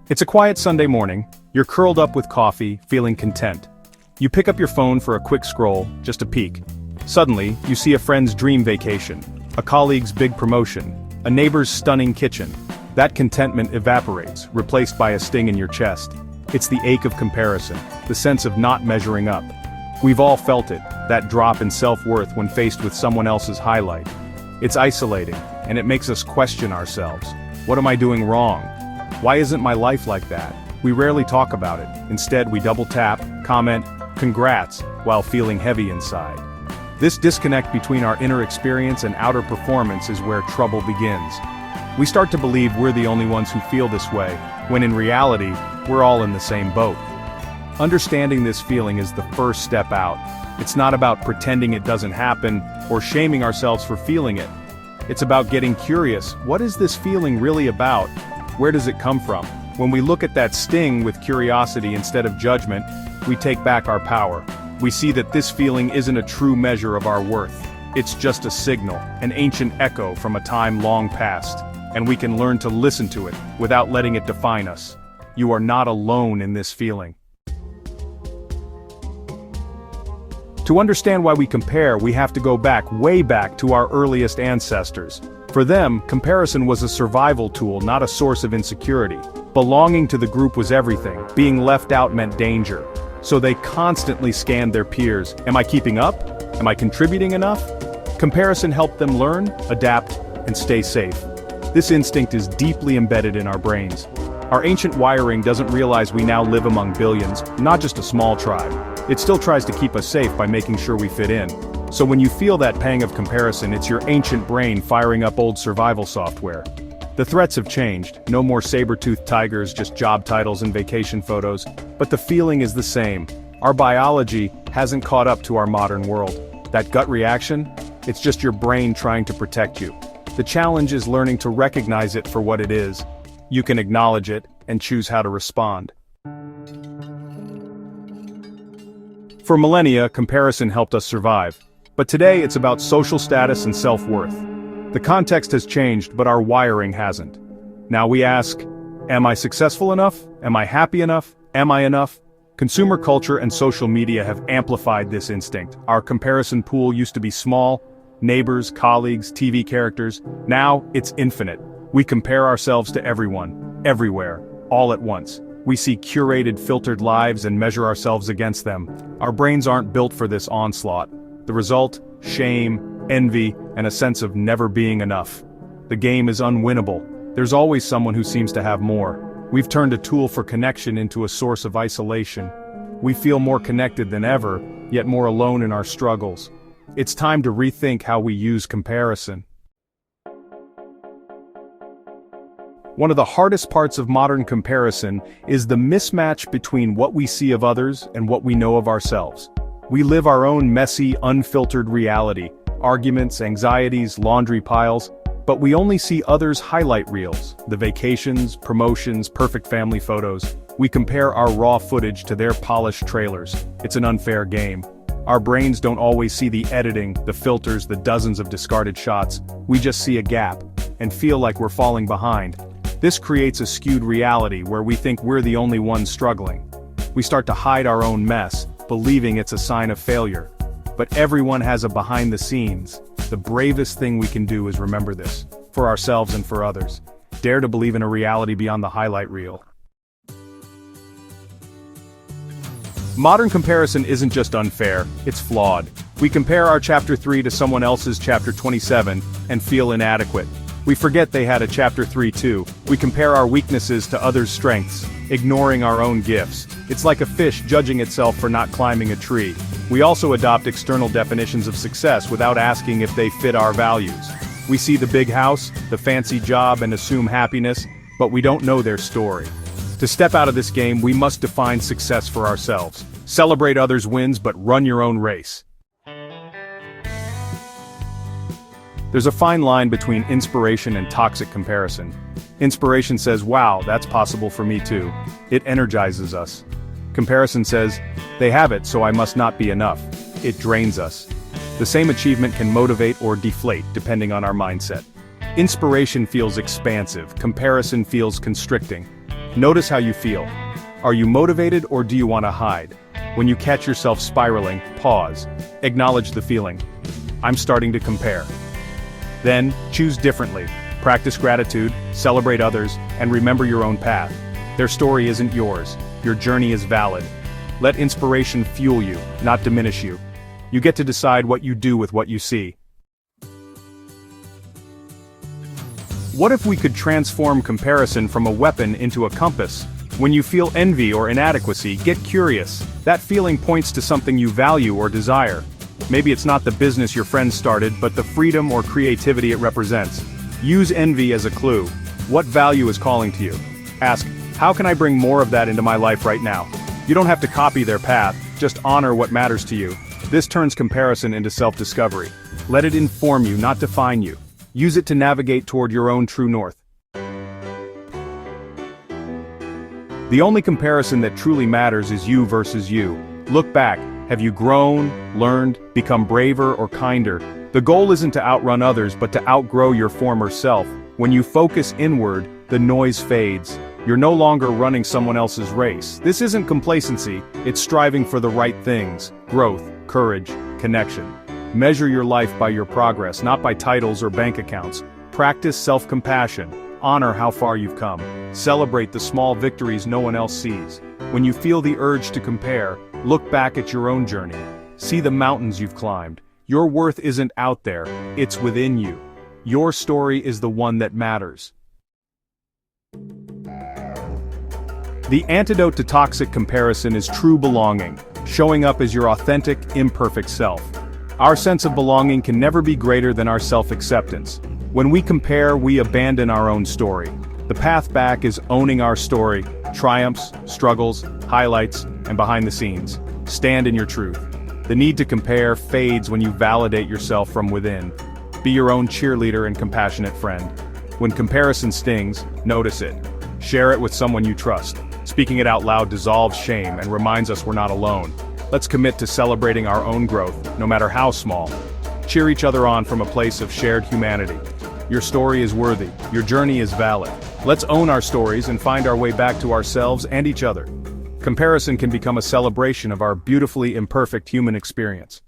It's a quiet Sunday morning, you're curled up with coffee, feeling content. You pick up your phone for a quick scroll, just a peek. Suddenly, you see a friend's dream vacation, a colleague's big promotion, a neighbor's stunning kitchen. That contentment evaporates, replaced by a sting in your chest. It's the ache of comparison, the sense of not measuring up. We've all felt it, that drop in self-worth when faced with someone else's highlight. It's isolating, and it makes us question ourselves. What am I doing wrong? Why isn't my life like that? We rarely talk about it. Instead, we double tap, comment, congrats, while feeling heavy inside. This disconnect between our inner experience and outer performance is where trouble begins. We start to believe we're the only ones who feel this way, when in reality, we're all in the same boat. Understanding this feeling is the first step out. It's not about pretending it doesn't happen, or shaming ourselves for feeling it. It's about getting curious. What is this feeling really about? Where does it come from? When we look at that sting with curiosity instead of judgment, we take back our power. We see that this feeling isn't a true measure of our worth. It's just a signal, an ancient echo from a time long past, and we can learn to listen to it without letting it define us. You are not alone in this feeling. To understand why we compare, we have to go back, way back to our earliest ancestors. For them, comparison was a survival tool, not a source of insecurity. Belonging to the group was everything. Being left out meant danger. So they constantly scanned their peers. Am I keeping up? Am I contributing enough? Comparison helped them learn, adapt, and stay safe. This instinct is deeply embedded in our brains. Our ancient wiring doesn't realize we now live among billions, not just a small tribe. It still tries to keep us safe by making sure we fit in. So when you feel that pang of comparison, it's your ancient brain firing up old survival software. The threats have changed, no more saber-toothed tigers, just job titles and vacation photos, but the feeling is the same. Our biology hasn't caught up to our modern world. That gut reaction? It's just your brain trying to protect you. The challenge is learning to recognize it for what it is. You can acknowledge it and choose how to respond. For millennia, comparison helped us survive. But today it's about social status and self-worth. The context has changed, but our wiring hasn't. Now we ask, am I successful enough? Am I happy enough? Am I enough? Consumer culture and social media have amplified this instinct. Our comparison pool used to be small, neighbors, colleagues, TV characters. Now it's infinite. We compare ourselves to everyone, everywhere, all at once. We see curated, filtered lives and measure ourselves against them. Our brains aren't built for this onslaught. The result? Shame, envy, and a sense of never being enough. The game is unwinnable. There's always someone who seems to have more. We've turned a tool for connection into a source of isolation. We feel more connected than ever, yet more alone in our struggles. It's time to rethink how we use comparison. One of the hardest parts of modern comparison is the mismatch between what we see of others and what we know of ourselves. We live our own messy, unfiltered reality, arguments, anxieties, laundry piles, but we only see others' highlight reels, the vacations, promotions, perfect family photos. We compare our raw footage to their polished trailers. It's an unfair game. Our brains don't always see the editing, the filters, the dozens of discarded shots. We just see a gap and feel like we're falling behind. This creates a skewed reality where we think we're the only ones struggling. We start to hide our own mess, believing it's a sign of failure. But everyone has a behind the scenes. The bravest thing we can do is remember this, for ourselves and for others. Dare to believe in a reality beyond the highlight reel. Modern comparison isn't just unfair, it's flawed. We compare our chapter 3 to someone else's chapter 27 and feel inadequate. We forget they had a chapter 3 too. We compare our weaknesses to others' strengths, ignoring our own gifts. It's like a fish judging itself for not climbing a tree. We also adopt external definitions of success without asking if they fit our values. We see the big house, the fancy job, and assume happiness, but we don't know their story. To step out of this game, we must define success for ourselves. Celebrate others' wins, but run your own race. There's a fine line between inspiration and toxic comparison. Inspiration says, wow, that's possible for me too. It energizes us. Comparison says, they have it, so I must not be enough. It drains us. The same achievement can motivate or deflate depending on our mindset. Inspiration feels expansive, comparison feels constricting. Notice how you feel. Are you motivated or do you want to hide? When you catch yourself spiraling, pause. Acknowledge the feeling. I'm starting to compare. Then, choose differently. Practice gratitude, celebrate others, and remember your own path. Their story isn't yours. Your journey is valid. Let inspiration fuel you, not diminish you. You get to decide what you do with what you see. What if we could transform comparison from a weapon into a compass? When you feel envy or inadequacy, get curious. That feeling points to something you value or desire. Maybe it's not the business your friend started, but the freedom or creativity it represents. Use envy as a clue. What value is calling to you? Ask, how can I bring more of that into my life right now? You don't have to copy their path, just honor what matters to you. This turns comparison into self-discovery. Let it inform you, not define you. Use it to navigate toward your own true north. The only comparison that truly matters is you versus you. Look back. Have you grown, learned, become braver or kinder? The goal isn't to outrun others but to outgrow your former self. When you focus inward, the noise fades. You're no longer running someone else's race. This isn't complacency, it's striving for the right things: growth, courage, connection. Measure your life by your progress, not by titles or bank accounts. Practice self-compassion. Honor how far you've come. Celebrate the small victories no one else sees. When you feel the urge to compare, look back at your own journey. See the mountains you've climbed. Your worth isn't out there, it's within you. Your story is the one that matters. The antidote to toxic comparison is true belonging, showing up as your authentic, imperfect self. Our sense of belonging can never be greater than our self-acceptance. When we compare, we abandon our own story. The path back is owning our story, triumphs, struggles, highlights, and behind the scenes. Stand in your truth. The need to compare fades when you validate yourself from within. Be your own cheerleader and compassionate friend. When comparison stings, notice it. Share it with someone you trust. Speaking it out loud dissolves shame and reminds us we're not alone. Let's commit to celebrating our own growth, no matter how small. Cheer each other on from a place of shared humanity. Your story is worthy. Your journey is valid. Let's own our stories and find our way back to ourselves and each other. Comparison can become a celebration of our beautifully imperfect human experience.